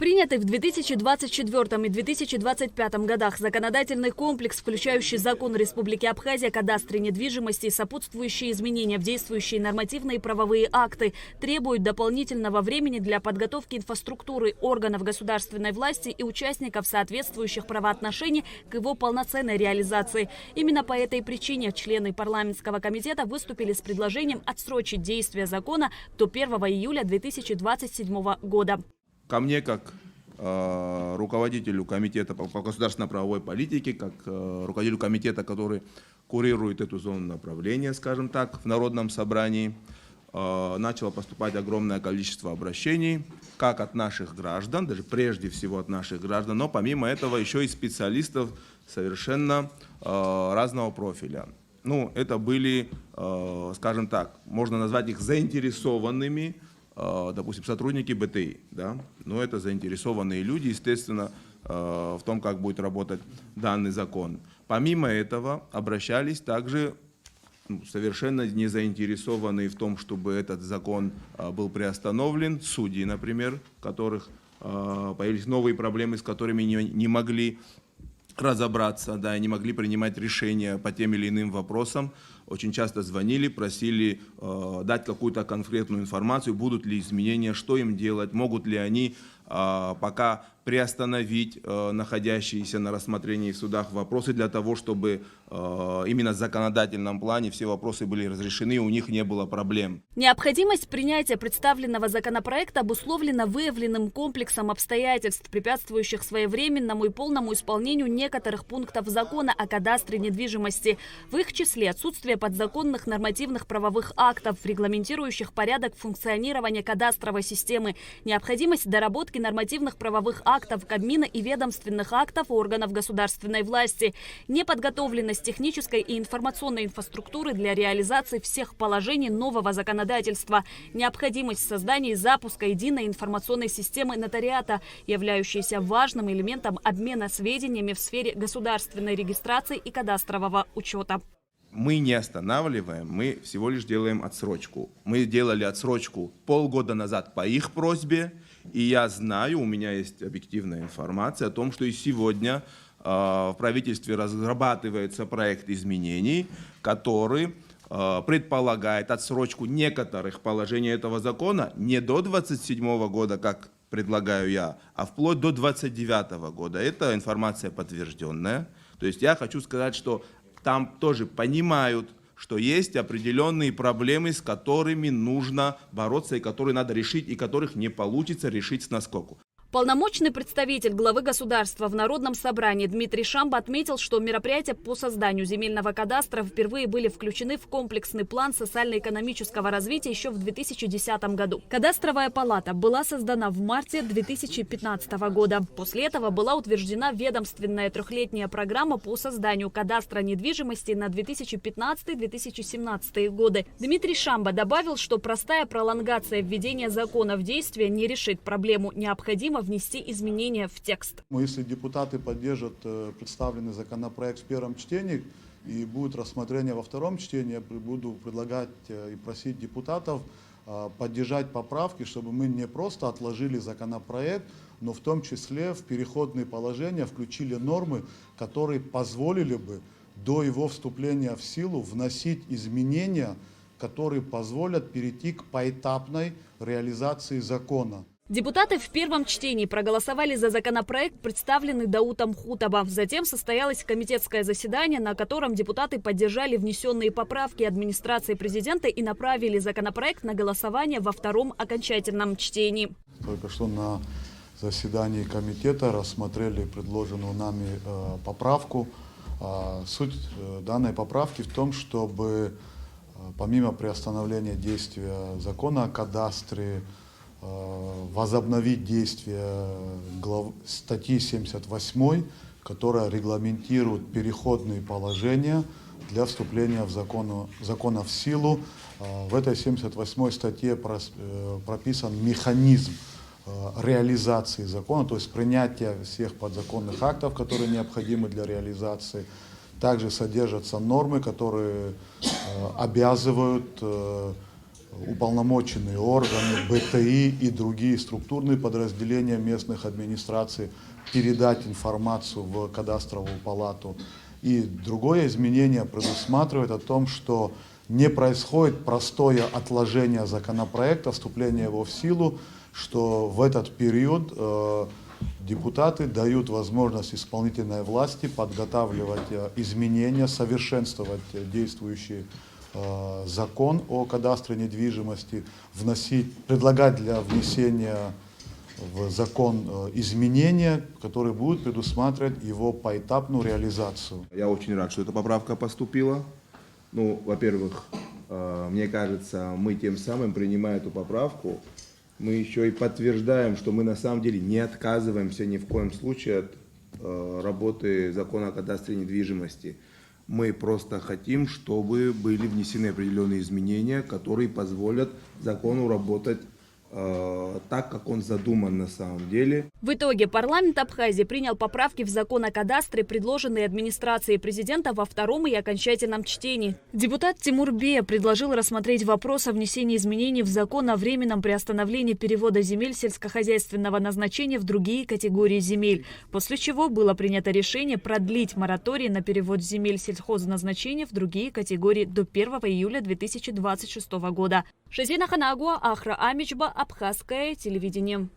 Принятый в 2024 и 2025 годах законодательный комплекс, включающий закон Республики Абхазия о кадастре недвижимости и сопутствующие изменения в действующие нормативные и правовые акты, требует дополнительного времени для подготовки инфраструктуры органов государственной власти и участников соответствующих правоотношений к его полноценной реализации. Именно по этой причине члены парламентского комитета выступили с предложением отсрочить действие закона до 1 июля 2027 года. Ко мне, как руководителю комитета по государственно-правовой политике, как руководителю комитета, который курирует эту зону направления, скажем так, в Народном собрании, начало поступать огромное количество обращений, как от наших граждан, даже прежде всего от наших граждан, но помимо этого еще и специалистов совершенно разного профиля. Ну, это были, скажем так, можно назвать их заинтересованными, допустим, сотрудники БТИ, да, но это заинтересованные люди, естественно, в том, как будет работать данный закон. Помимо этого обращались также совершенно не заинтересованные в том, чтобы этот закон был приостановлен, судьи, например, у которых появились новые проблемы, с которыми не могли разобраться, да, не могли принимать решения по тем или иным вопросам. Очень часто звонили, просили дать какую-то конкретную информацию, будут ли изменения, что им делать, могут ли они пока приостановить находящиеся на рассмотрении в судах вопросы для того, чтобы именно в законодательном плане все вопросы были разрешены, и у них не было проблем. Необходимость принятия представленного законопроекта обусловлена выявленным комплексом обстоятельств, препятствующих своевременному и полному исполнению некоторых пунктов закона о кадастре недвижимости. В их числе отсутствие подзаконных нормативных правовых актов, регламентирующих порядок функционирования кадастровой системы, необходимость доработки нормативных правовых актов Кабмина и ведомственных актов органов государственной власти, неподготовленность технической и информационной инфраструктуры для реализации всех положений нового законодательства, необходимость создания и запуска единой информационной системы нотариата, являющейся важным элементом обмена сведениями в сфере государственной регистрации и кадастрового учета. Мы не останавливаем, мы всего лишь делаем отсрочку. Мы делали отсрочку полгода назад по их просьбе, и я знаю, у меня есть объективная информация о том, что и сегодня в правительстве разрабатывается проект изменений, который предполагает отсрочку некоторых положений этого закона не до 2027 года, как предлагаю я, а вплоть до 2029 года. Это информация подтвержденная. То есть я хочу сказать, что там тоже понимают, что есть определенные проблемы, с которыми нужно бороться и которые надо решить, и которых не получится решить с наскоку. Полномочный представитель главы государства в Народном собрании Дмитрий Шамба отметил, что мероприятия по созданию земельного кадастра впервые были включены в комплексный план социально-экономического развития еще в 2010 году. Кадастровая палата была создана в марте 2015 года. После этого была утверждена ведомственная трехлетняя программа по созданию кадастра недвижимости на 2015-2017 годы. Дмитрий Шамба добавил, что простая пролонгация введения закона в действие не решит проблему, необходимо внести изменения в текст. Если депутаты поддержат представленный законопроект в первом чтении и будет рассмотрение во втором чтении, я буду предлагать и просить депутатов поддержать поправки, чтобы мы не просто отложили законопроект, но в том числе в переходные положения включили нормы, которые позволили бы до его вступления в силу вносить изменения, которые позволят перейти к поэтапной реализации закона. Депутаты в первом чтении проголосовали за законопроект, представленный Даутом Хутаба. Затем состоялось комитетское заседание, на котором депутаты поддержали внесенные поправки администрации президента и направили законопроект на голосование во втором окончательном чтении. Только что на заседании комитета рассмотрели предложенную нами поправку. Суть данной поправки в том, чтобы помимо приостановления действия закона о кадастре, возобновить действие статьи 78, которая регламентирует переходные положения для вступления в закона в силу. В этой 78 статье прописан механизм реализации закона, то есть принятия всех подзаконных актов, которые необходимы для реализации. Также содержатся нормы, которые обязывают уполномоченные органы, БТИ и другие структурные подразделения местных администраций передать информацию в кадастровую палату. И другое изменение предусматривает о том, что не происходит простое отложение законопроекта, вступление его в силу, что в этот период депутаты дают возможность исполнительной власти подготавливать изменения, совершенствовать действующий закон о кадастре недвижимости, предлагать для внесения в закон изменения, которые будут предусматривать его поэтапную реализацию. Я очень рад, что эта поправка поступила. Ну, во-первых, мне кажется, мы тем самым, принимая эту поправку, мы еще и подтверждаем, что мы на самом деле не отказываемся ни в коем случае от работы закона о кадастре недвижимости. Мы просто хотим, чтобы были внесены определенные изменения, которые позволят закону работать так, как он задуман на самом деле. В итоге парламент Абхазии принял поправки в закон о кадастре, предложенные администрацией президента во втором и окончательном чтении. Депутат Тимур Бея предложил рассмотреть вопрос о внесении изменений в закон о временном приостановлении перевода земель сельскохозяйственного назначения в другие категории земель, после чего было принято решение продлить мораторий на перевод земель сельхозназначения в другие категории до 1 июля 2026 года. Шазина Ханагуа, Ахра Амичба, Абхазское телевидение.